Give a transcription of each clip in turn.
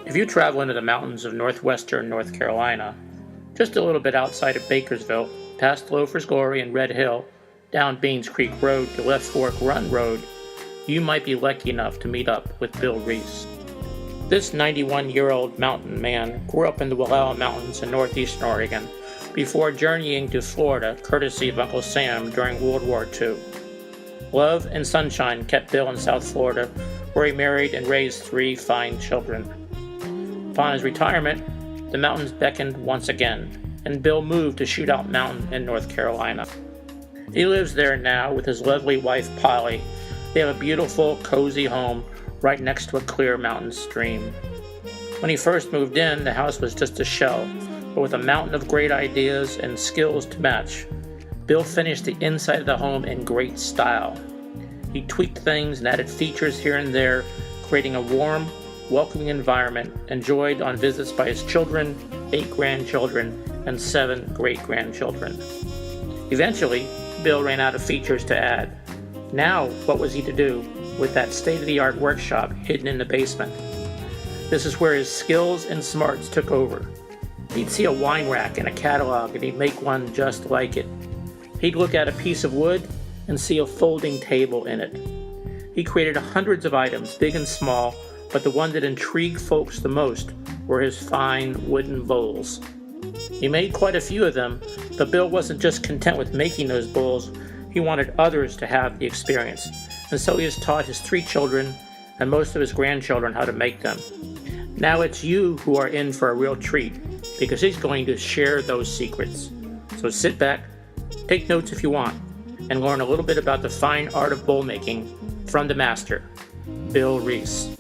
If you travel into the mountains of northwestern North Carolina, just a little bit outside of Bakersville, past Loafer's Glory and Red Hill, down Beans Creek Road to Left Fork Run Road, you might be lucky enough to meet up with Bill Reece. This 91-year-old mountain man grew up in the Wallowa Mountains in northeastern Oregon before journeying to Florida courtesy of Uncle Sam during World War II. Love and sunshine kept Bill in South Florida, where he married and raised 3 fine children. Upon his retirement, the mountains beckoned once again, and Bill moved to Shootout Mountain in North Carolina. He lives there now with his lovely wife Polly. They have a beautiful, cozy home right next to a clear mountain stream. When he first moved in, the house was just a shell, but with a mountain of great ideas and skills to match, Bill finished the inside of the home in great style. He tweaked things and added features here and there, creating a warm, welcoming environment enjoyed on visits by his children, 8 grandchildren, and 7 great-grandchildren. Eventually, Bill ran out of features to add. Now, what was he to do with that state-of-the-art workshop hidden in the basement? This is where his skills and smarts took over. He'd see a wine rack in a catalog and he'd make one just like it. He'd look at a piece of wood and see a folding table in it. He created hundreds of items, big and small, but the one that intrigued folks the most were his fine wooden bowls. He made quite a few of them, but Bill wasn't just content with making those bowls, he wanted others to have the experience, and so he has taught his 3 children and most of his grandchildren how to make them. Now it's you who are in for a real treat, because he's going to share those secrets. So sit back, take notes if you want, and learn a little bit about the fine art of bowl making from the master, Bill Reece.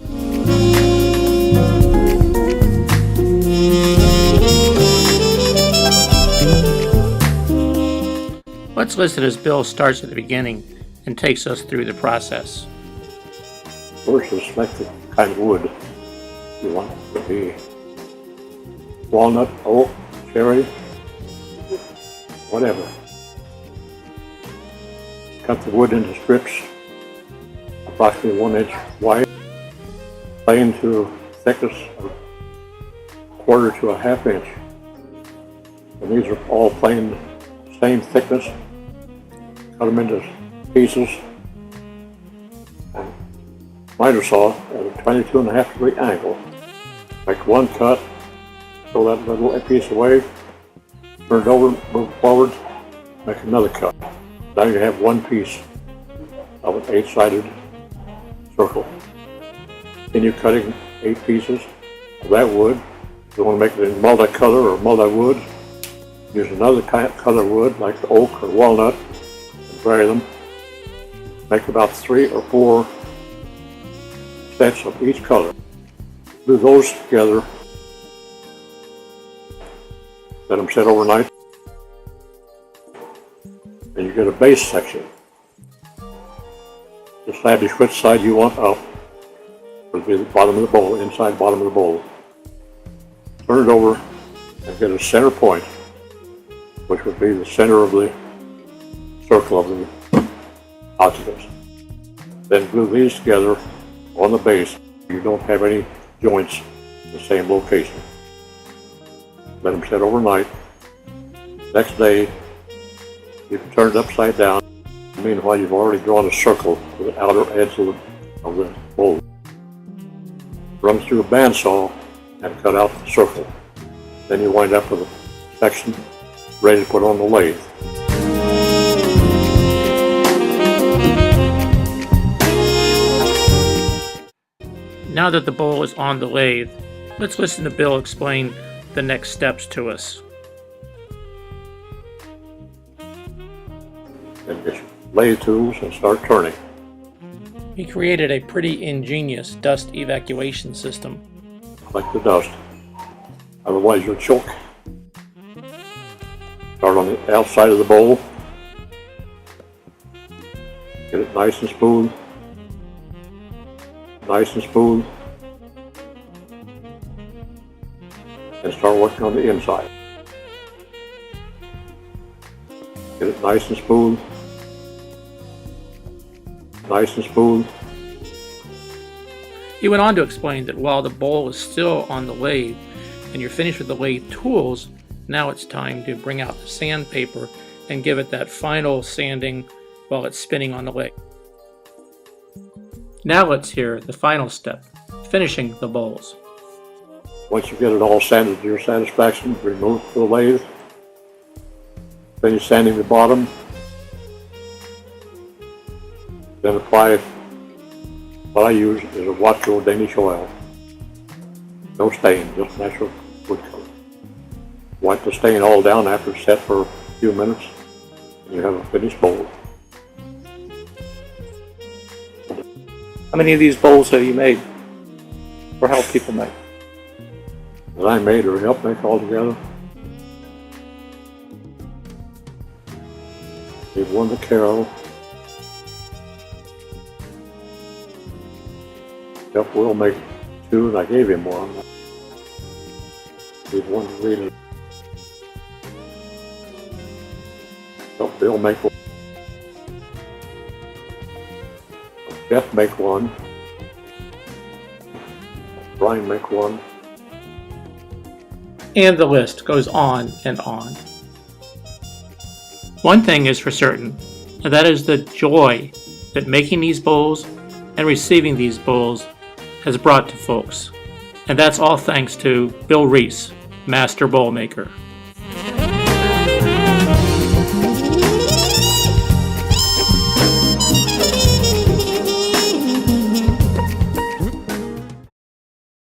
Let's listen as Bill starts at the beginning and takes us through the process. First, select the kind of wood you want it to be. Walnut, oak, cherry, whatever. Cut the wood into strips, approximately 1 inch wide, plane to thickness of 1/4 to 1/2 inch. And these are all planed same thickness. Cut them into pieces and miter saw at a 22.5-degree angle. Make one cut, throw that little piece away, turn it over, move forward, make another cut. Now you have one piece of an 8-sided circle. Then you're cutting 8 pieces of that wood. If you want to make it in multicolor or multi-wood, use another color wood like the oak or walnut and vary them. Make about 3 or 4 sets of each color. Glue those together. Let them sit overnight. And you get a base section. Establish which side you want up. It'll be the bottom of the bowl, inside bottom of the bowl. Turn it over and get a center point, which would be the center of the circle of the occupants. Then glue these together on the base. You don't have any joints in the same location. Let them sit overnight. Next day, you can turn it upside down. Meanwhile, you've already drawn a circle to the outer edge of the bowl. Run through a bandsaw and cut out the circle. Then you wind up with a section ready to put on the lathe. Now that the bowl is on the lathe, let's listen to Bill explain the next steps to us. Then get your lathe tools and start turning. He created a pretty ingenious dust evacuation system. Collect the dust, otherwise you'll choke. Start on the outside of the bowl. Get it nice and smooth. Nice and smooth. And start working on the inside. Get it nice and smooth. Nice and smooth. He went on to explain that while the bowl is still on the lathe and you're finished with the lathe tools, now it's time to bring out the sandpaper and give it that final sanding while it's spinning on the lathe. Now let's hear the final step, finishing the bowls. Once you get it all sanded to your satisfaction, remove the lathe, finish sanding the bottom, then apply what I use is a Watchful Danish oil. No stain, just natural wood color. Wipe the stain all down after it's set for a few minutes, and you have a finished bowl. How many of these bowls have you made or helped people make? That I made or helped make altogether. Gave one to Carol. Helped Will make 2, and I gave him 1. Gave 1 to Rita. Helped Bill make 1. Jeff make 1. Brian make 1. And the list goes on and on. One thing is for certain, and that is the joy that making these bowls and receiving these bowls has brought to folks. And that's all thanks to Bill Reece, Master Bowl Maker.